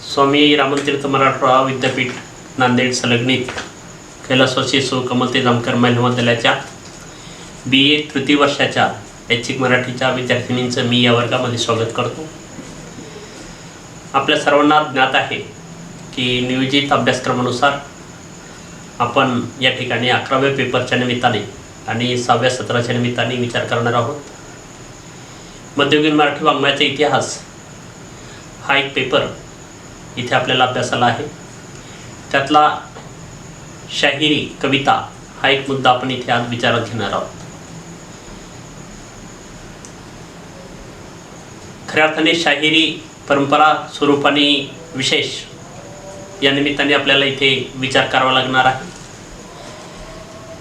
स्वामी रामतीर्थ मराठवाडा विद्यापीठ नांदेड संलग्नित कैलासवासी सौ कमलते जामकर महिला महाविद्यालयाच्या BA तृतीय वर्षाच्या ऐच्छिक मराठीच्या विद्यार्थिनींचं मी या वर्गामध्ये स्वागत करतो। आपल्या सर्वांना ज्ञात आहे की नियोजित अभ्यासक्रमानुसार आपण या ठिकाणी 11व्या पेपरच्या निमित्ताने आणि 6व्या सत्राच्या निमित्ताने विचार करणार आहोत। मध्ययुगीन मराठी वाङ्मयाचा इतिहास हा एक पेपर इथे आपल्याला अभ्यासाला आहे। त्यातला शाहिरी कविता हा एक मुद्दा आपण इथे आज विचारात घेणार आहोत। खऱ्या अर्थाने शाहिरी परंपरा स्वरूपाने विशेष या निमित्ताने आपल्याला इथे विचार करावा लागणार आहे।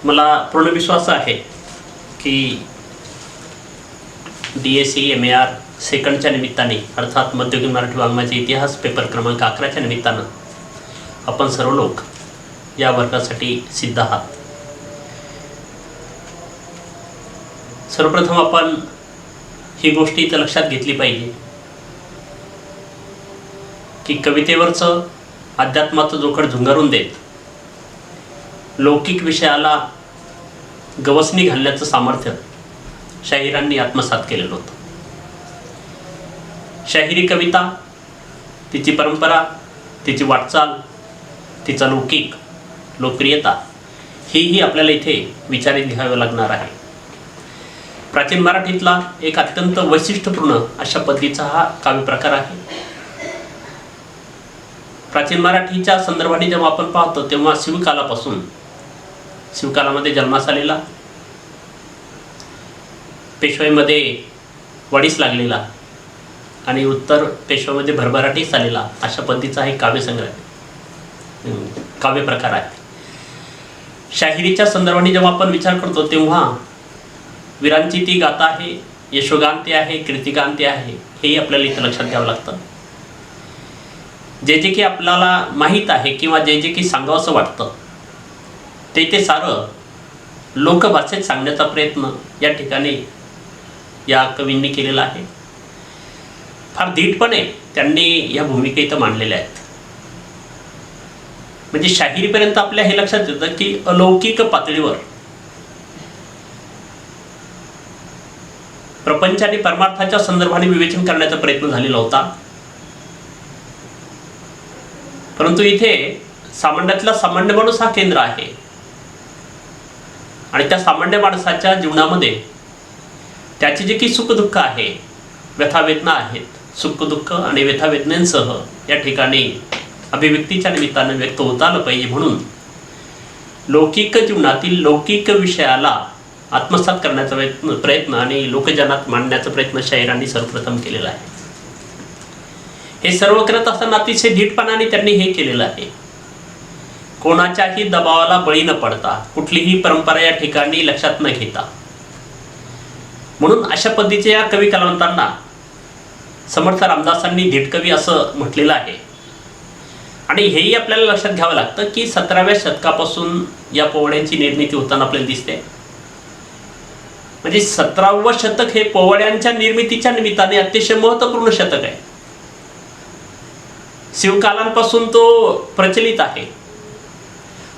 मला पूर्ण विश्वास आहे की DSC MAR सेकंडच्या निमित्ताने अर्थात मध्ययुगीन मराठी वाङ्मयाचा इतिहास पेपर क्रमांक 11च्या निमित्तानं आपण सर्व लोक या वर्गासाठी सिद्ध आहात। सर्वप्रथम आपण ही गोष्ट इथं लक्षात घेतली पाहिजे की कवितेवरचं अध्यात्माचं जोखड झुंगारून देत लौकिक विषयाला गवसणी घालण्याचं सामर्थ्य शाहिरांनी आत्मसात केलेलं होतं। शाहिरी कविता, तिची परंपरा, तिची वाटचाल, तिचा लौकिक लोकप्रियता ही आपल्याला इथे विचारात घ्यावं लागणार आहे। प्राचीन मराठीतला एक अत्यंत वैशिष्ट्यपूर्ण अशा पद्धतीचा हा काव्य प्रकार आहे। प्राचीन मराठीच्या संदर्भाने जेव्हा आपण पाहतो तेव्हा शिवकालापासून शिवकालामध्ये जन्मास आलेला, पेशवाईमध्ये वाढीस लागलेला आणि उत्तर पेशवाईमध्ये भरभराटीस आलेला अशा पद्धतीचा एक काव्यसंग्रह काव्य प्रकार आहे। शाहिरीच्या संदर्भाने जेव्हा आपण विचार करतो तेव्हा वीरांची ती गाथा आहे, यशोगांती आहे, कीर्तिगांती आहे, हेही आपल्याला इथं लक्षात घ्यावं लागतं। जे की आपल्याला माहीत आहे किंवा जे की सांगावंसं वाटतं ते सारं लोकभाषेत सांगण्याचा प्रयत्न या ठिकाणी या कवींनी केलेला आहे। फार धीटपणे त्यांनी या भूमिका इथं मांडलेल्या आहेत। म्हणजे शाहिरीपर्यंत आपल्या हे लक्षात येतं की अलौकिक पातळीवर प्रपंच आणि परमार्थाच्या संदर्भाने विवेचन करण्याचा प्रयत्न झालेला होता। परंतु इथे सामान्यातला सामान्य माणूस हा केंद्र आहे आणि त्या सामान्य माणसाच्या जीवनामध्ये त्याची जे की सुखदुःख आहे, व्यथावेदना आहेत, सुखदुःख आणि व्यथावेदनांसह या ठिकाणी अभिव्यक्तीच्या निमित्तानं व्यक्त होता आलं पाहिजे म्हणून लौकिक जीवनातील लौकिक विषयाला आत्मसात करण्याचा प्रयत्न आणि लोकजनात मांडण्याचा प्रयत्न शाहिरांनी सर्वप्रथम केलेला आहे। हे सर्व करत असताना अतिशय धीटपणाने त्यांनी हे केलेलं आहे। कोणाच्याही दबावाला बळी न पडता, कुठलीही परंपरा या ठिकाणी लक्षात न घेता, म्हणून अशा पद्धतीच्या या कवी कलावंतांना समर्थ रामदासांनी धीटकवी असं म्हटलेलं आहे। आणि हेही आपल्याला लक्षात घ्यावं लागतं की 17व्या शतकापासून या पोवाड्यांची निर्मिती होताना आपल्याला दिसते। म्हणजे 17वं शतक हे पोवाड्यांच्या निर्मितीच्या निमित्ताने अतिशय महत्त्वपूर्ण शतक आहे। शिवकालांपासून तो प्रचलित आहे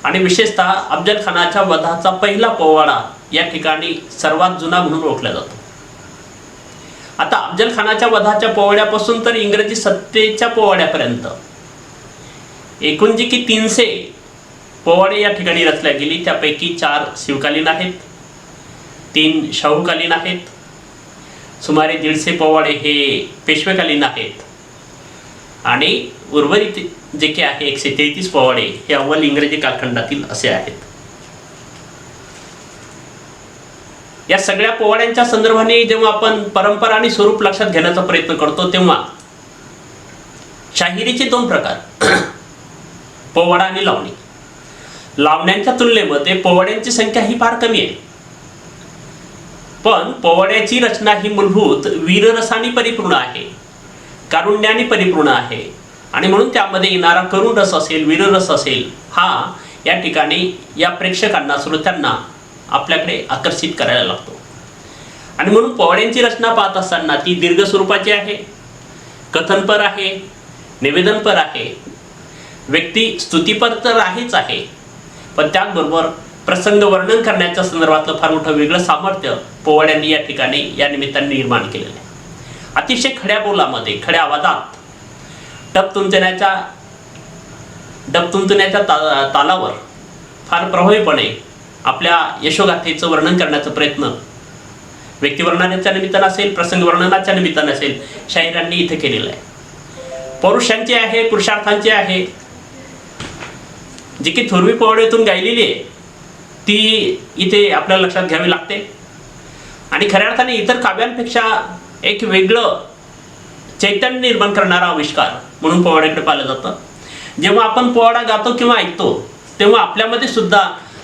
आणि विशेषतः अफजल खानाच्या वधाचा पहिला पोवाडा या ठिकाणी सर्वात जुना म्हणून ओळखला जातो। आता अफजल खानाच्या वधाच्या पोवाड्यापासून तर इंग्रजी सत्तेच्या पोवाड्यापर्यंत एकूण जी की 300 पोवाडे या ठिकाणी रचल्या गेली, त्यापैकी 4 शिवकालीन आहेत, 3 शाहूकालीन आहेत, सुमारे 150 पोवाडे हे पेशवेकालीन आहेत आणि उर्वरित जे की आहे 133 पोवाडे हे अव्वल इंग्रजी कालखंडातील असे आहेत। या सगळ्या पोवाड्यांच्या संदर्भाने जेव्हा आपण परंपरा आणि स्वरूप लक्षात घेण्याचा प्रयत्न करतो तेव्हा शाहिरीचे 2 प्रकार पोवाडा आणि लावणी। लावण्यांच्या तुलनेमध्ये पोवाड्यांची संख्या ही फार कमी आहे, पण पोवाड्याची रचना ही मूलभूत वीररसाने परिपूर्ण आहे, कारुण्याने परिपूर्ण आहे आणि म्हणून त्यामध्ये येणारा करुण रस असेल, वीररस असेल, हा या ठिकाणी या प्रेक्षकांना, श्रोत्यांना आपल्याकडे आकर्षित करायला लागतो। आणि म्हणून पोवाड्यांची रचना पाहत असताना ती दीर्घ स्वरूपाची आहे, कथनपर आहे, निवेदनपर आहे, व्यक्ती स्तुतीपर तर आहेच आहे, पण त्याचबरोबर प्रसंग वर्णन करण्याच्या संदर्भातलं फार मोठं वेगळं सामर्थ्य पोवाड्यांनी या ठिकाणी या निमित्ताने निर्माण केलेलं आहे. अतिशय खड्या बोलामध्ये, खड्या आवाजात डबतुंतण्याच्या तालावर फार प्रभावीपणे आपल्या यशोगाथेचं वर्णन करण्याचा प्रयत्न व्यक्तिवर्णनाच्या निमित्तानं असेल, प्रसंग वर्णनाच्या निमित्तानं असेल, शाहिरांनी इथे केलेलं आहे. पौरुषांची आहे, पुरुषार्थांची आहे, जी की थोरवी पोवाड्यातून गायलेली आहे ती इथे आपल्याला लक्षात घ्यावी लागते. आणि खऱ्या अर्थाने इतर काव्यांपेक्षा एक वेगळं चैतन्य निर्माण करणारा आविष्कार म्हणून पोवाड्याकडे पाहिलं जातं. जेव्हा आपण पोवाडा गातो किंवा ऐकतो तेव्हा आपल्यामध्ये सुद्धा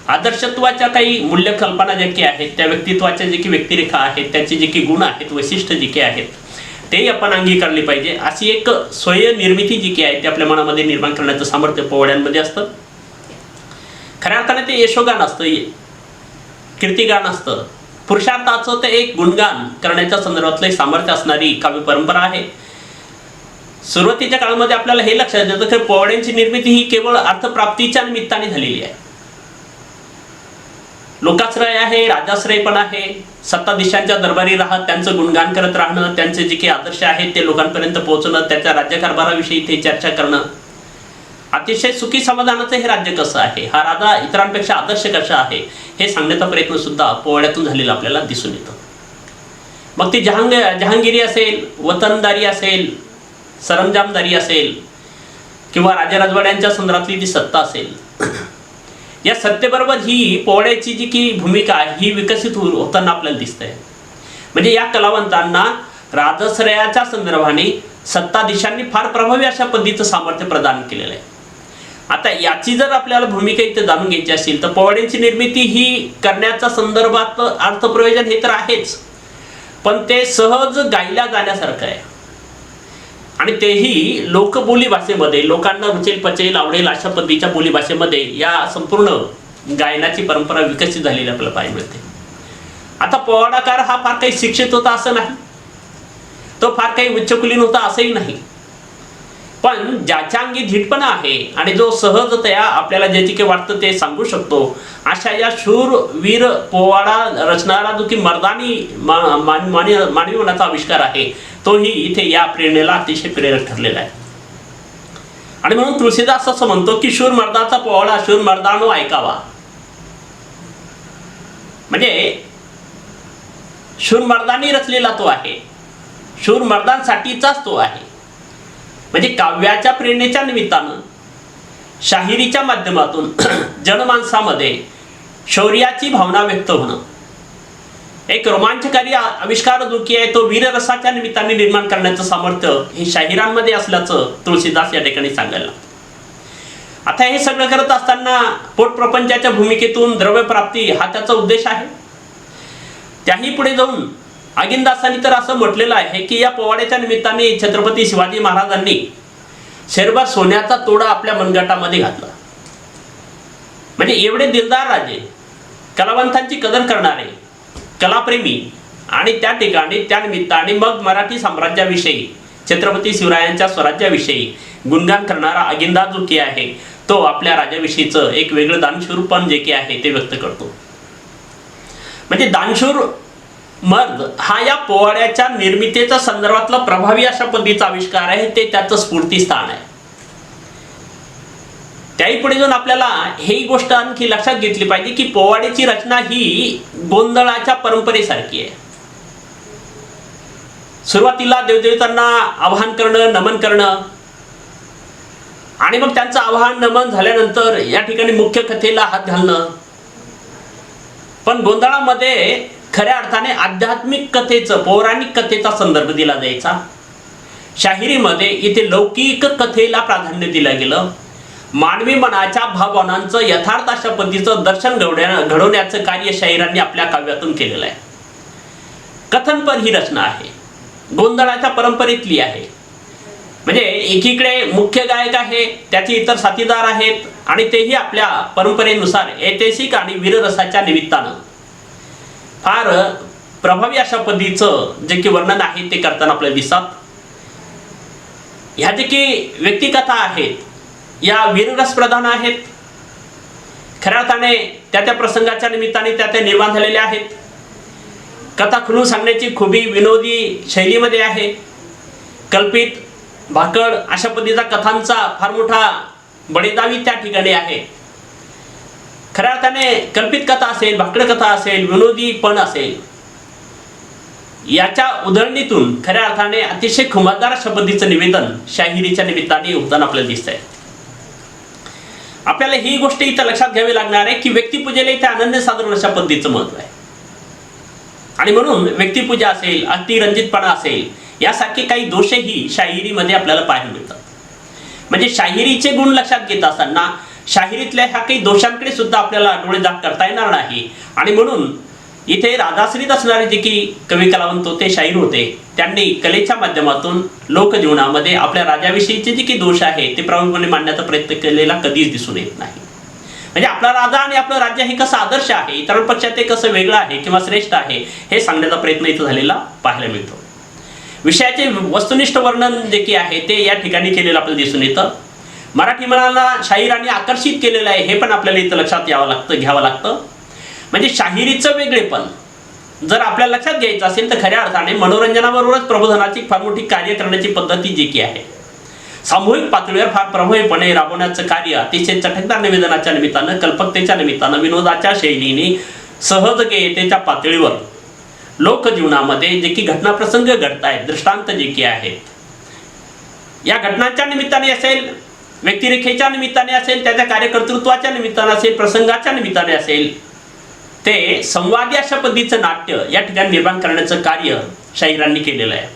आदर्शत्वाच्या काही मूल्य कल्पना ज्या की आहेत, त्या व्यक्तित्वाच्या जे की व्यक्तिरेखा आहेत, त्याचे जे की गुण आहेत, वैशिष्ट्य जे की आहेत, तेही आपण अंगीकारले पाहिजे. अशी एक स्वयंनिर्मिती जी की आहे ती आपल्या मनामध्ये निर्माण करण्याचं सामर्थ्य पोवाड्यांमध्ये असतं. खऱ्या अर्थाने ते यशोगान असतं, कीर्तिगान असतं, पुरुषार्थाचं ते एक गुणगान करण्याच्या संदर्भातलं सामर्थ्य असणारी काव्य परंपरा आहे. सुरुवातीच्या काळामध्ये आपल्याला हे लक्षात येतं की पोवाड्यांची निर्मिती ही केवळ अर्थप्राप्तीच्या निमित्ताने झालेली आहे. लोकाश्रय आहे, राजाश्रय पण आहे, सत्ताधीशांच्या दरबारी राहत त्यांचं गुणगान करत राहणं, त्यांचे जे काही आदर्श आहेत ते लोकांपर्यंत पोहोचणं, त्याच्या राज्यकारभाराविषयी ते चर्चा करणं, अतिशय सुखी समाधानाचं हे राज्य कसं आहे, हा राजा इतरांपेक्षा आदर्श कसा आहे, हे सांगण्याचा प्रयत्न सुद्धा पोवाड्यातून झालेला आपल्याला दिसून येतो. मग ती जहांगीरी असेल, वतनदारी असेल, सरंजामदारी असेल किंवा राजराजवाड्यांच्या संदर्भातली जी सत्ता असेल, या सत्तेबरोबर ही पोवाड्याची जी की भूमिका आहे ही विकसित होताना आपल्याला दिसतंय. म्हणजे या कलावंतांना राजश्रयाच्या संदर्भाने सत्ताधीशांनी फार प्रभावी अशा पद्धतीचं सामर्थ्य प्रदान केलेलं आहे. आता याची जर आपल्याला भूमिका इथे जाणून घ्यायची असेल तर पोवाड्यांची निर्मिती ही करण्याच्या संदर्भात अर्थप्रयोजन हे तर आहेच, पण ते सहज गायल्या जाण्यासारखं आहे आणि तेही लोकबोली भाषेमध्ये, लोकांना रुचेल, पचेल, आवडेल अशा पद्धतीच्या बोली भाषेमध्ये या संपूर्ण गायनाची परंपरा विकसित झालेली आपल्याला पाहायला मिळते. आता पोवाडाकार हा फार काही शिक्षित होता असं नाही, तो फार काही उच्चकुलीन होता असंही नाही, पण ज्याच्या अंगी धीटपणा आहे आणि जो सहजतया आपल्याला ज्याची काही वाटतं ते सांगू शकतो, अशा या शूर वीर पोवाडा रचणारा जो की मर्दानी मानवी मनाचा आविष्कार आहे तोही इथे या प्रेरणेला अतिशय प्रेरक ठरलेला आहे. आणि म्हणून तुळशीदास असं म्हणतो की शूर मर्दाचा पोवाडा शूर मर्दानो ऐकावा. म्हणजे शूर मर्दानी रचलेला तो आहे, शूर मर्दांसाठीचाच तो आहे. म्हणजे काव्याच्या प्रेरणेच्या निमित्तानं शाहिरीच्या माध्यमातून जनमानसामध्ये शौर्याची भावना व्यक्त होणं, एक रोमांचकारी आविष्कार जो की आहे तो वीररसाच्या निमित्ताने निर्माण करण्याचं सामर्थ्य हे शाहिरांमध्ये असल्याचं तुळशीदास या ठिकाणी सांगायला. आता हे सगळं करत असताना पोटप्रपंचाच्या भूमिकेतून द्रव्यप्राप्ती हा त्याचा उद्देश आहे. त्याही पुढे जाऊन आगिंदासांनी तर असं म्हटलेलं आहे की या पोवाड्याच्या निमित्ताने छत्रपती शिवाजी महाराजांनी शेरभर सोन्याचा तोडा आपल्या मनगटामध्ये घातला. म्हणजे एवढे दिलदार राजे, कलावंतांची कदर करणारे, कलाप्रेमी आणि त्या ठिकाणी त्या निमित्ताने मग मराठी साम्राज्याविषयी, छत्रपती शिवरायांच्या स्वराज्याविषयी गुणगान करणारा आगिंदा जो की आहे तो आपल्या राजाविषयीचं एक वेगळं दानशूरपण जे की आहे ते व्यक्त करतो. म्हणजे दानशूर मर्द हा या पोवाड्याच्या निर्मितीच्या संदर्भातला प्रभावी अशा पद्धतीचा आविष्कार आहे, ते त्याचं स्फूर्तिस्थान आहे. त्याही पुढे जाऊन आपल्याला ही गोष्ट आणखी लक्षात घेतली पाहिजे की पोवाड्याची रचना ही गोंधळाच्या परंपरेसारखी आहे. सुरुवातीला देवदेवतांना आवाहन करणं, नमन करणं आणि मग त्यांचं आवाहन नमन झाल्यानंतर या ठिकाणी मुख्य कथेला हात घालणं. पण गोंधळामध्ये खऱ्या अर्थाने आध्यात्मिक कथेचं, पौराणिक कथेचा संदर्भ दिला जायचा. शाहिरीमध्ये इथे लौकिक कथेला प्राधान्य दिलं गेलं. मानवी मनाच्या भावनांचं यथार्थ अशा पद्धतीचं दर्शन घडवण्याचं कार्य शाहिरांनी आपल्या काव्यातून केलेलं आहे. कथनपर ही रचना आहे, गोंधळाच्या परंपरेतली आहे. म्हणजे एकीकडे मुख्य गायक आहे, त्याचे इतर साथीदार आहेत आणि तेही आपल्या परंपरेनुसार ऐतिहासिक आणि वीररसाच्या निमित्तानं फार प्रभावी अशा पद्धतीचं जे की वर्णन आहे ते करताना आपल्याला दिसतात. ह्या जे की व्यक्तिकथा आहेत या वीररस प्रधान आहेत. खऱ्या अर्थाने त्या प्रसंगाच्या निमित्ताने त्या निर्माण झालेल्या आहेत. कथा खुलून सांगण्याची खूबी विनोदी शैलीमध्ये आहे. कल्पित भाकड अशा पद्धतीचा कथांचा फार मोठा बडेदावी त्या ठिकाणी आहे. खऱ्या अर्थाने कल्पित कथा असेल, भाकड कथा असेल, विनोदी पण असेल, याच्या उधळणीतून खऱ्या अर्थाने अतिशय खुमारदार अशा पद्धतीचं निवेदन शाहिरीच्या निमित्ताने होताना आपल्याला दिसत आहे. आपल्याला ही गोष्ट इथं लक्षात घ्यावी लागणार आहे की व्यक्तिपूजेला इथे अनन्य साधारण अशा पद्धतीचं महत्व आहे. आणि म्हणून व्यक्तिपूजा असेल, अतिरंजितपणा असेल, यासारखे काही दोषही शाहिरीमध्ये आपल्याला पाहायला मिळतात. म्हणजे शाहिरीचे गुण लक्षात घेत असताना शाहिरीतल्या ह्या काही दोषांकडे सुद्धा आपल्याला डोळेझाक करता येणार नाही. आणि म्हणून इथे राधाश्रीत असणारे जे की कवी कलावंत होते, शाहीर होते, त्यांनी कलेच्या माध्यमातून लोकजीवनामध्ये आपल्या राजाविषयीचे जे काही दोष आहे ते प्रभावीपणे मांडण्याचा प्रयत्न केलेला कधीच दिसून येत नाही. म्हणजे आपला राजा आणि आपलं राज्य हे कसं आदर्श आहे, इतरांपेक्षा ते कसं वेगळं आहे किंवा श्रेष्ठ आहे हे सांगण्याचा प्रयत्न इथं झालेला पाहायला मिळतो. विषयाचे वस्तुनिष्ठ वर्णन जे की आहे ते या ठिकाणी केलेलं आपल्याला दिसून येतं. मराठी मनाला शाहिरांनी आकर्षित केलेलं आहे हे पण आपल्याला इथं लक्षात घ्यावं लागतं. म्हणजे शाहिरीचं वेगळेपण जर आपल्याला लक्षात घ्यायचं असेल तर खऱ्या अर्थाने मनोरंजनाबरोबरच प्रबोधनाची फार मोठी कार्य करण्याची पद्धती जी की आहे, सामूहिक पातळीवर फार प्रभावीपणे राबवण्याचं कार्य अतिशय चटकदार निवेदनाच्या निमित्तानं, कल्पकतेच्या निमित्तानं, विनोदाच्या शैलीने, सहजतेच्या पातळीवर लोकजीवनामध्ये जे की घटनाप्रसंग घडत आहेत, दृष्टांत जे की आहेत, या घटनांच्या निमित्ताने असेल, व्यक्तिरेखेच्या निमित्ताने असेल, त्याच्या कार्यकर्तृत्वाच्या निमित्ताने असेल, प्रसंगाच्या निमित्ताने असेल, ते संवादी अशा पद्धतीचं नाट्य या ठिकाणी निर्माण करण्याचं कार्य शाहिरांनी केलेलं आहे.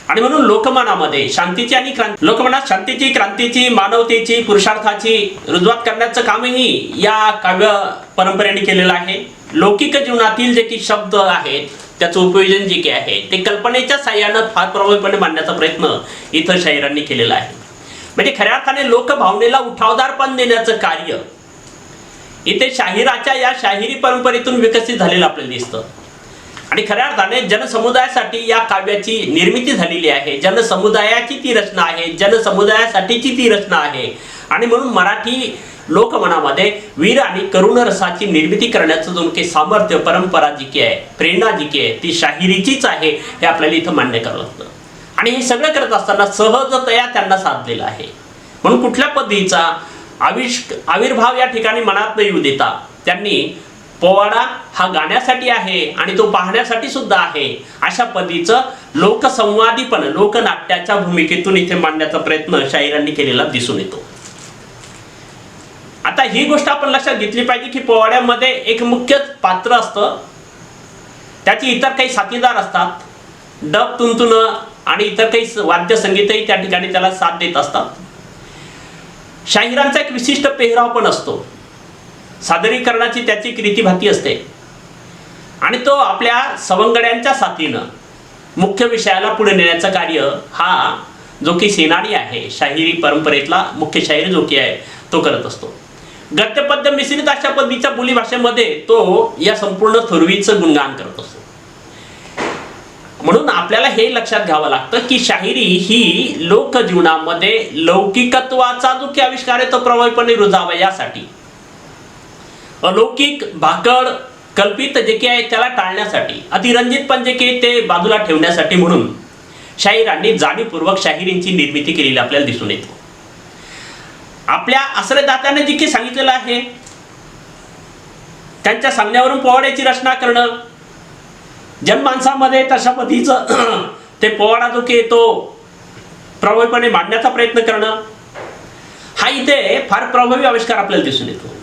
आणि म्हणून लोकमनामध्ये शांतीची आणि लोकमनात शांतीची, क्रांतीची, मानवतेची, पुरुषार्थाची रुजवात करण्याचं कामही या काव्य परंपरेने केलेलं आहे. लौकिक जीवनातील जे की शब्द आहेत त्याचं उपयोजन जे काही आहे ते कल्पनेच्या साह्यानं फार प्रभावीपणे मांडण्याचा प्रयत्न इथं शाहिरांनी केलेला आहे. म्हणजे खऱ्या अर्थाने लोकभावनेला उठावदारपण देण्याचं कार्य इथे शाहिराच्या या शाहिरी परंपरेतून विकसित झालेलं आपल्याला दिसतं. आणि खऱ्या अर्थाने जनसमुदायासाठी या काव्याची निर्मिती झालेली आहे. जनसमुदायाची ती रचना आहे, जनसमुदायासाठीची ती रचना आहे. आणि म्हणून मराठी लोकमनामध्ये वीर आणि करुण रसाची निर्मिती करण्याचं जो काही सामर्थ्य, परंपरा जी की आहे, प्रेरणा जी की आहे, ती शाहिरीचीच आहे हे आपल्याला इथं मान्य करावं लागतं. आणि हे सगळं करत असताना सहजतया त्यांना साधलेलं आहे. म्हणून कुठल्या पद्धतीचा आविर्भाव या ठिकाणी मनात न येऊ देता त्यांनी पोवाडा हा गाण्यासाठी आहे आणि तो पाहण्यासाठी सुद्धा आहे अशा पद्धतीचं लोकसंवादीपण, लोकनाट्याच्या भूमिकेतून इथे मांडण्याचा प्रयत्न शाहिरांनी केलेला दिसून येतो. आता ही गोष्ट आपण लक्षात घेतली पाहिजे की पोवाड्यामध्ये एक मुख्य पात्र असतं, त्याची इतर काही साथीदार असतात, डब, तुंतुन आणि इतर काही वाद्य संगीतही त्या ठिकाणी त्याला साथ देत असतात. शाहिरांचा एक विशिष्ट पेहराव पण असतो, सादरीकरणाची त्याची एक रीतीभाती असते आणि तो आपल्या सवंगड्यांच्या साथीनं मुख्य विषयाला पुढे नेण्याचं कार्य हा जो की सेनानी आहे, शाहिरी परंपरेतला मुख्य शाहीर जो की आहे तो करत असतो. गद्यपद्य मिश्रित अशा पद्धतीच्या बोलीभाषेमध्ये तो या संपूर्ण थोरवीचं गुणगान करत असतो. म्हणून आपल्याला हे लक्षात घ्यावं लागतं की शाहिरी ही लोकजीवनामध्ये लौकिकत्वाचा जो की आविष्कार आहे तो प्रभावीपणे रुजावा यासाठी, अलौकिक, भाकड, कल्पित जे की आहे त्याला टाळण्यासाठी, अतिरंजितपण जे की ते बाजूला ठेवण्यासाठी म्हणून शाहिरांनी जाणीवपूर्वक शाहिरींची निर्मिती केलेली आपल्याला दिसून येते. आपल्या आश्रयदात्याने जे की सांगितलेलं आहे त्यांच्या सांगण्यावरून पोवाड्याची रचना करणं, जनमानसामध्ये तशा पद्धतीचं ते पोवाडा जो की तो प्रभावीपणे मांडण्याचा प्रयत्न करणं, हा इथे फार प्रभावी आविष्कार आपल्याला दिसून येतो.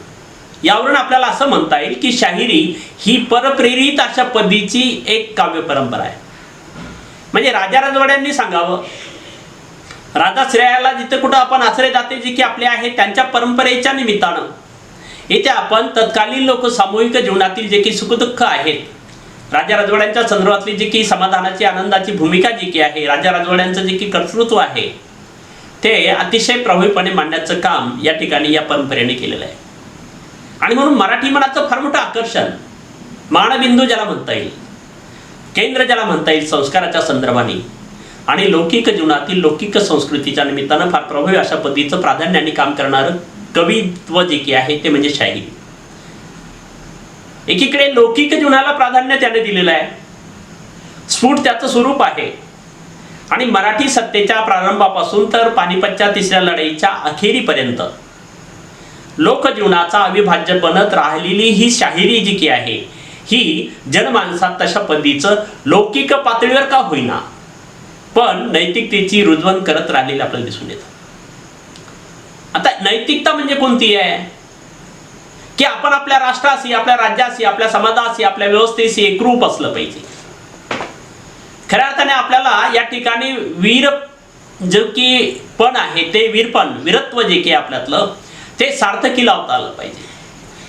यावरून आपल्याला असं म्हणता येईल की शाहिरी ही परप्रेरित अशा पद्धतीची एक काव्य परंपरा आहे. म्हणजे राजा राजवाड्यांनी सांगावं, राजाश्रयाला जिथे कुठं आपण आश्रयदाते जे की आपले आहेत त्यांच्या परंपरेच्या निमित्तानं इथे आपण तत्कालीन लोक सामूहिक जीवनातील जे की सुखदुःख आहेत, राजा राजवाड्यांच्या संदर्भातली जी की समाधानाची, आनंदाची भूमिका जी की आहे, राजा राजवाड्यांचं जे की कर्तृत्व आहे ते अतिशय प्रभावीपणे मांडण्याचं काम या ठिकाणी या परंपरेने केलेलं आहे. आणि म्हणून मराठी मनाचं फार मोठं आकर्षण, मानबिंदू ज्याला म्हणता येईल, केंद्र ज्याला म्हणता येईल संस्काराच्या संदर्भाने, आणि लौकिक जीवनातील लौकिक संस्कृतीच्या निमित्तानं फार प्रभावी अशा पद्धतीचं प्राधान्याने काम करणारं कवित्व जे की आहे ते म्हणजे शाहिरी. एकीकडे लौकिक जीवनाला प्राधान्य त्याने दिलेलं आहे, स्फुट त्याचं स्वरूप आहे. आणि मराठी सत्तेच्या प्रारंभापासून तर पानिपतच्या तिसऱ्या लढाईच्या अखेरीपर्यंत लोकजीवनाचा अविभाज्य बनत राहिलेली ही शाहिरी जी की आहे ही जनमानसात तशा पद्धतीचं लौकिक पातळीवर का होईना पण नैतिकतेची रुजवण करत राहिलेली आपल्याला दिसून येतं. आता नैतिकता म्हणजे कोणती आहे की आपण आपल्या राष्ट्राशी, आपल्या राज्याशी, आपल्या समाजाशी, आपल्या व्यवस्थेशी एकरूप असलं पाहिजे. खऱ्या अर्थाने आपल्याला या ठिकाणी वीर जे की पण आहे ते वीरत्व जे की आपल्यातलं ते सार्थकी लावता आलं पाहिजे.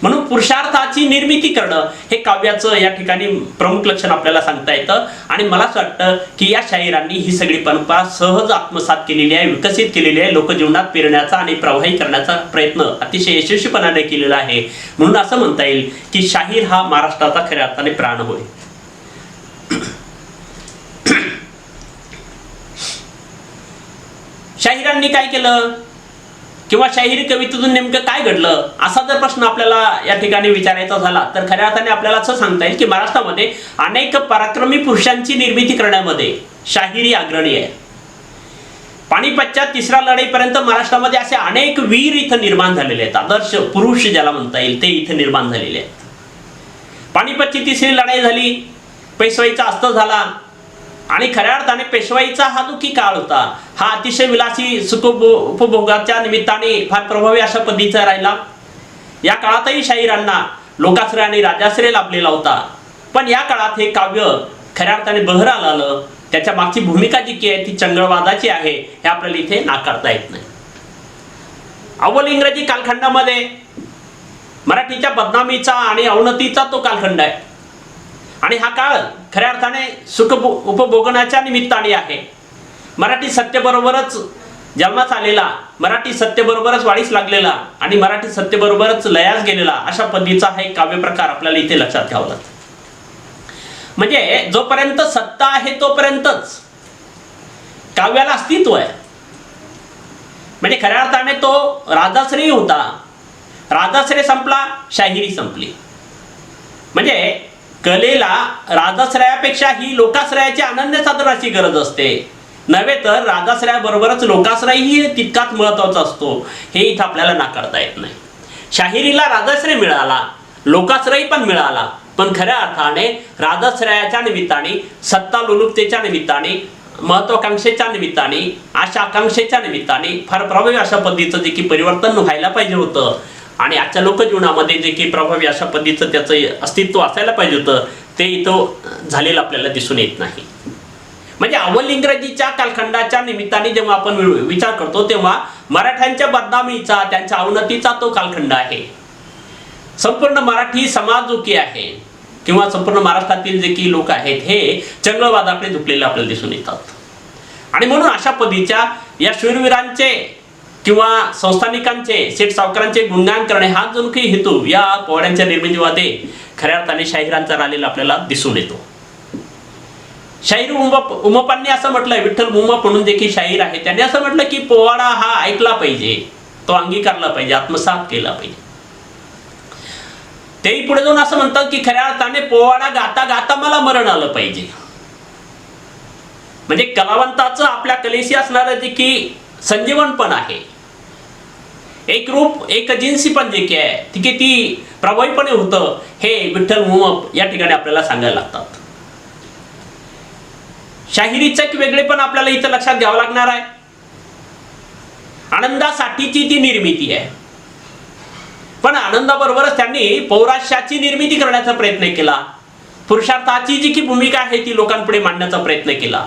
म्हणून पुरुषार्थाची निर्मिती करणं हे काव्याचं या ठिकाणी प्रमुख लक्षण आपल्याला सांगता येतं. आणि मला असं वाटतं की या शाहिरांनी ही सगळी परंपरा सहज आत्मसात केलेली आहे, विकसित केलेली आहे, लोकजीवनात पेरण्याचा आणि प्रवाही करण्याचा प्रयत्न अतिशय यशस्वीपणाने केलेला आहे. म्हणून असं म्हणता येईल की शाहीर हा महाराष्ट्राचा खऱ्या अर्थाने प्राण होय. शाहिरांनी काय केलं किंवा शाहिरी कवितेतून नेमकं काय घडलं असा जर प्रश्न आपल्याला या ठिकाणी विचारायचा झाला तर खऱ्या अर्थाने आपल्याला असं सांगता येईल की महाराष्ट्रामध्ये अनेक पराक्रमी पुरुषांची निर्मिती करण्यामध्ये शाहिरी अग्रणी आहे. पानिपतच्या तिसऱ्या लढाईपर्यंत महाराष्ट्रामध्ये असे अनेक वीर इथं निर्माण झालेले आहेत, आदर्श पुरुष ज्याला म्हणता येईल ते इथं निर्माण झालेले आहेत. पानिपतची तिसरी लढाई झाली, पेशवाईचा अस्त झाला आणि खऱ्या अर्थाने पेशवाईचा हा जो की काळ होता हा अतिशय विलासी सुख उपभोगाच्या निमित्ताने फार प्रभावी अशा पद्धतीचा राहिला. या काळातही शाहिरांना लोकाश्रय आणि राजाश्रय लाभलेला होता. पण या काळात हे काव्य खऱ्या अर्थाने बहराला आलं. त्याच्या मागची भूमिका जी की आहे ती चंगळवादाची आहे हे आपल्याला इथे नाकारता येत नाही. अव्वल इंग्रजी कालखंडामध्ये मराठीच्या बदनामीचा आणि अवनतीचा तो कालखंड आहे आणि हा काळ खऱ्या अर्थाने सुख उपभोगनाच्या निमित्ताने आहे. मराठी सत्तेबरोबरच जन्मास आलेला, मराठी सत्तेबरोबरच वाढीस लागलेला आणि मराठी सत्तेबरोबरच लयास गेलेला अशा पद्धतीचा हा एक काव्य प्रकार आपल्याला इथे लक्षात घ्यावा लागतो. म्हणजे जोपर्यंत सत्ता आहे तोपर्यंतच काव्याला अस्तित्व आहे. म्हणजे खऱ्या अर्थाने तो राजाश्रयी होता, राजाश्रय संपला, शाहिरी संपली. म्हणजे कलेला राजाश्रयापेक्षा ही लोकाश्रयाची अनन्य साधनाची गरज असते, नव्हे तर राजाश्रयाबरोबरच लोकाश्रयही तितकाच महत्वाचा असतो हे इथं आपल्याला नाकारता येत नाही. शाहिरीला राजाश्रय मिळाला, लोकाश्रय पण मिळाला, पण खऱ्या अर्थाने राजाश्रयाच्या निमित्ताने, सत्ता लोलुपतेच्या निमित्ताने, महत्वाकांक्षेच्या निमित्ताने, आशा आकांक्षेच्या निमित्ताने फार प्रभावी अशा पद्धतीचं जे की परिवर्तन व्हायला पाहिजे होतं आणि आजच्या लोकजीवनामध्ये जे की प्रभावी अशा पद्धतीचं त्याचं अस्तित्व असायला पाहिजे होतं ते इथं झालेलं आपल्याला दिसून येत नाही. म्हणजे अव्वल इंग्रजीच्या कालखंडाच्या निमित्ताने जेव्हा आपण विचार करतो तेव्हा मराठ्यांच्या बदनामीचा, त्यांच्या अवनतीचा तो कालखंड आहे. संपूर्ण मराठी समाज जो की आहे किंवा संपूर्ण महाराष्ट्रातील जे की लोक आहेत हे चंगळवादाकडे झुकलेले आपल्याला दिसून येतात. आणि म्हणून अशा पद्धतीच्या या शूरवीरांचे किंवा संस्थानिकांचे, सेठ सावकारांचे गुणगान करणे हा जो काही हेतू या पोवाड्यांच्या निर्मितीमध्ये खऱ्या अर्थाने शाहिरांचा राहिलेला आपल्याला दिसून येतो. शाहीर उमपांनी असं म्हटलंय, विठ्ठल उमप म्हणून जे की शाहीर आहे त्यांनी असं म्हटलं की पोवाडा हा ऐकला पाहिजे, तो अंगीकारला पाहिजे, आत्मसात केला पाहिजे. तेही पुढे जाऊन असं म्हणतात की खऱ्या अर्थाने पोवाडा गाता गाता मला मरण आलं पाहिजे. म्हणजे कलावंताचं आपल्या कलेशी असणारं जे की संजीवन पण आहे, एक रूप एक जिन्सी पण जे की आहे ती किती प्रभावीपणे होतं हे विठ्ठल उमप या ठिकाणी आपल्याला सांगायला लागतात. शाहिरीचं एक वेगळेपण आपल्याला इथं लक्षात घ्यावं लागणार आहे. आनंदासाठीची ती निर्मिती आहे, पण आनंदाबरोबरच त्यांनी पौराष्याची निर्मिती करण्याचा प्रयत्न केला. पुरुषार्थाची जी की भूमिका आहे ती लोकांपुढे मांडण्याचा प्रयत्न केला.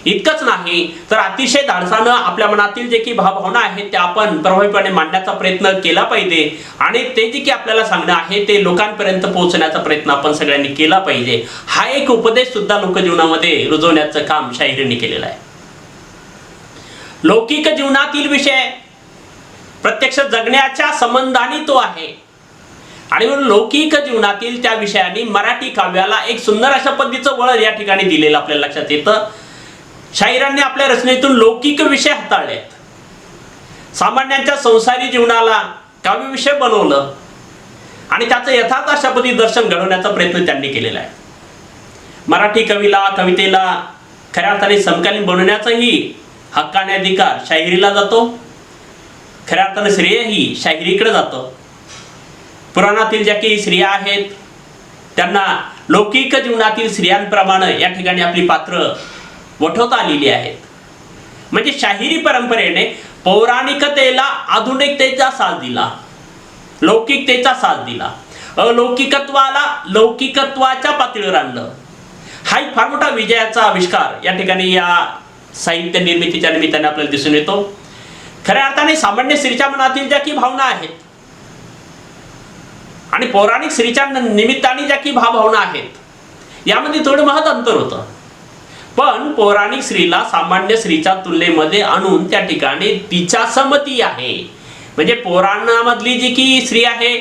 इतकंच नाही तर अतिशय धाडसानं आपल्या मनातील जे की भावभावना आहेत त्या आपण प्रभावीपणे मांडण्याचा प्रयत्न केला पाहिजे आणि ते जे की आपल्याला सांगणं आहे ते लोकांपर्यंत पोहोचण्याचा प्रयत्न आपण सगळ्यांनी केला पाहिजे. हा एक उपदेश सुद्धा लोकजीवनामध्ये रुजवण्याचं काम शाहिरींनी केलेलं आहे. लौकिक जीवनातील विषय प्रत्यक्ष जगण्याच्या संबंधाने तो आहे आणि म्हणून लौकिक जीवनातील त्या विषयांनी मराठी काव्याला एक सुंदर अशा पद्धतीचं वळण या ठिकाणी दिलेलं आपल्याला लक्षात येतं. शाहिरांनी आपल्या रचनेतून लौकिक विषय हाताळले आहेत. सामान्यांच्या संसारी जीवनाला काव्य विषय बनवलं आणि त्याचं यथार्थ अशा पद्धती दर्शन घडवण्याचा प्रयत्न त्यांनी केलेला आहे. मराठी कवितेला खऱ्या अर्थाने समकालीन बनवण्याचाही हक्क आणि अधिकार शाहिरीला जातो. खऱ्या अर्थाने श्रेयही शाहिरीकडे जातं. पुराणातील ज्या काही स्त्रिया आहेत त्यांना लौकिक जीवनातील स्त्रियांप्रमाणे या ठिकाणी आपली पात्र वठवता आलेली आहेत. म्हणजे शाहिरी परंपरेने पौराणिकतेला आधुनिकतेचा साथ दिला, लौकिकतेचा साथ दिला, अलौकिकत्वाला लौकिकत्वाच्या पातळीवर आणलं. हा एक फार मोठा विजयाचा आविष्कार या ठिकाणी या साहित्य निर्मितीच्या निमित्ताने आपल्याला दिसून येतो. खऱ्या अर्थाने सामान्य स्त्रीच्या मनातील ज्या की भावना आहेत आणि पौराणिक स्त्रीच्या निमित्ताने ज्या की भावना आहेत यामध्ये थोडं महत् अंतर होतं. पण पौराणिक स्त्रीला सामान्य स्त्रीच्या तुलनेमध्ये आणून त्या ठिकाणी तिच्या समती आहे. म्हणजे पुराणामधली जी की स्त्री आहे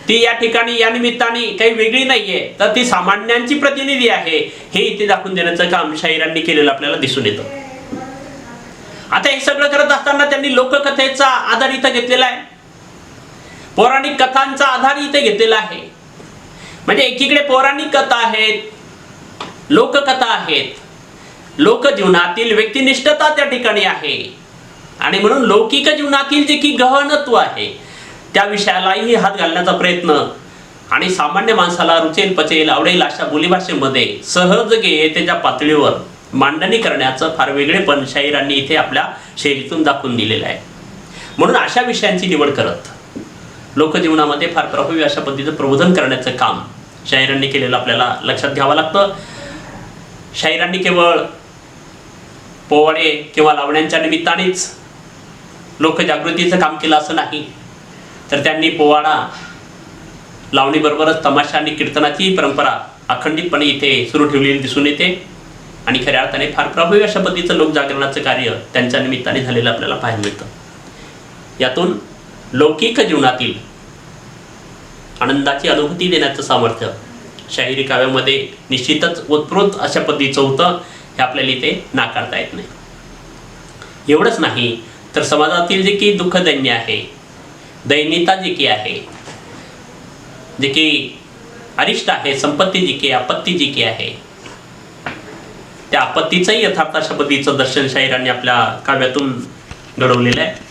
ती या ठिकाणी या निमित्ताने काही वेगळी नाहीये, तर ती सामान्यांची प्रतिनिधी आहे हे इथे दाखवून देण्याचं काम शाहिरांनी केलेलं आपल्याला दिसून येतं. आता हे सगळं करत असताना त्यांनी लोककथेचा आधार इथं घेतलेला आहे, पौराणिक कथांचा आधार इथे घेतलेला आहे. म्हणजे एकीकडे पौराणिक कथा आहेत, लोककथा आहेत, लोकजीवनातील व्यक्तिनिष्ठता त्या ठिकाणी आहे आणि म्हणून लौकिक जीवनातील जे की गहनत्व आहे त्या विषयालाही हात घालण्याचा प्रयत्न आणि सामान्य माणसाला रुचेल पचेल आवडेल अशा बोलीभाषेमध्ये सहजतेच्या पातळीवर मांडणी करण्याचं फार वेगळेपण शाहिरांनी इथे आपल्या शैलीतून दाखवून दिलेलं आहे. म्हणून अशा विषयांची निवड करत लोकजीवनामध्ये फार प्रभावी अशा पद्धतीचं प्रबोधन करण्याचं काम शाहिरांनी केलेलं आपल्याला लक्षात घ्यावं लागतं. शाहिरांनी केवळ पोवाडे किंवा लावण्यांच्या निमित्तानेच लोकजागृतीचं काम केलं असं नाही, तर त्यांनी पोवाडा लावणीबरोबरच तमाशा आणि कीर्तनाची परंपरा अखंडितपणे इथे सुरू ठेवलेली दिसून येते आणि खऱ्या अर्थाने फार प्रभावी अशा पद्धतीचं लोकजागरणाचं कार्य त्यांच्या निमित्ताने झालेलं आपल्याला पाहायला मिळतं. यातून लौकिक जीवनातील आनंदाची अनुभूती देण्याचं सामर्थ्य शाहिरी काव्यामध्ये निश्चितच ओतप्रोत अशा पद्धतीचं होतं हे आपल्याला इथे नाकारता येत नाही. एवढंच नाही तर समाजातील जे की दुःखदैन्य आहे, दैन्यता जी की आहे, जे की अरिष्ट आहे, संपत्ती जी की आपत्ती जी की आहे त्या आपत्तीचंही यथार्थ अशा पद्धतीचं दर्शन शाहिरांनी आपल्या काव्यातून घडवलेलं आहे.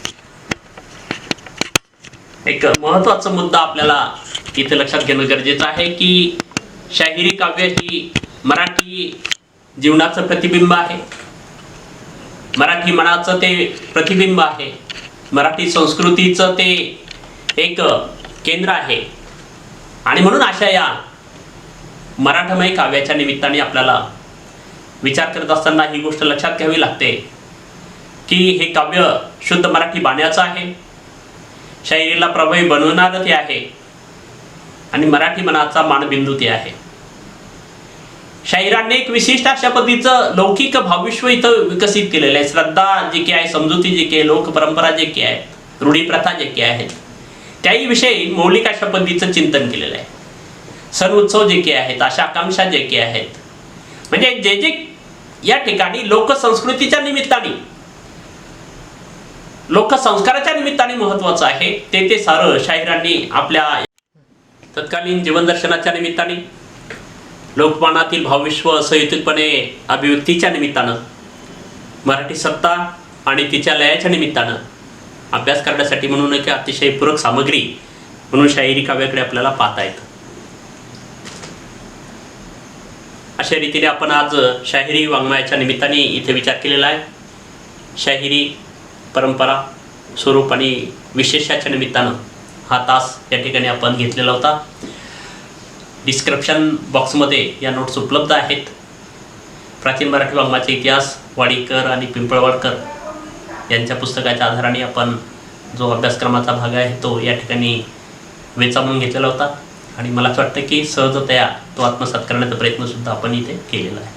एक महत्त्वाचा मुद्दा आपल्याला इथे लक्षात घेणं गरजेचं आहे की शाहिरी काव्य ही मराठी जीवनाचं प्रतिबिंब आहे, मराठी मनाचं ते प्रतिबिंब आहे, मराठी संस्कृतीचं ते एक केंद्र आहे. आणि म्हणून अशा या मराठमय काव्याच्या निमित्ताने आपल्याला विचार करत असताना ही गोष्ट लक्षात घ्यावी लागते की हे काव्य शुद्ध मराठी बाण्याचं आहे, शाहिरीला प्रभावी बनवणारं ते आहे आणि मराठी मनाचा मानबिंदू ते आहे. शाहिरांनी एक विशिष्ट अशा पद्धतीचं लौकिक भावविश्व इथं विकसित केलेलं आहे. श्रद्धा जी की आहे, समजुती जी की आहे, लोकपरंपरा जे की आहे, रूढी प्रथा जे की आहेत त्याही विषयी मौलिक अशा पद्धतीचं चिंतन केलेलं आहे. सण उत्सव जे की आहेत, आशा आकांक्षा जे की आहेत, म्हणजे जे जे या ठिकाणी लोकसंस्कृतीच्या निमित्ताने लोकसंस्काराच्या निमित्ताने महत्वाचं आहे ते सारं शाहिरांनी आपल्या तत्कालीन जीवनदर्शनाच्या निमित्ताने लोकमानातील भावविश्व संयुक्तपणे अभिव्यक्तीच्या निमित्तानं मराठी सत्ता आणि तिच्या लयाच्या निमित्तानं अभ्यास करण्यासाठी म्हणून एक अतिशय पूरक सामग्री म्हणून शाहिरी काव्याकडे आपल्याला पाहता येतं. अशा रीतीने आपण आज शाहिरी वाङ्मयाच्या निमित्ताने इथे विचार केलेला आहे. शाहिरी परंपरा स्वरूप आणि विशेषाच्या निमित्तानं हा तास या ठिकाणी आपण घेतलेला होता. डिस्क्रिप्शन बॉक्समध्ये या नोट्स उपलब्ध आहेत. प्राचीन मराठी वाङ्मयाचा इतिहास वाडीकर आणि पिंपळवाडकर यांच्या पुस्तकाच्या आधाराने आपण जो अभ्यासक्रमाचा भाग आहे तो या ठिकाणी वेचावून घेतलेला होता आणि मला असं वाटतं की सहजतया तो आत्मसात करण्याचा प्रयत्नसुद्धा आपण इथे केलेला आहे.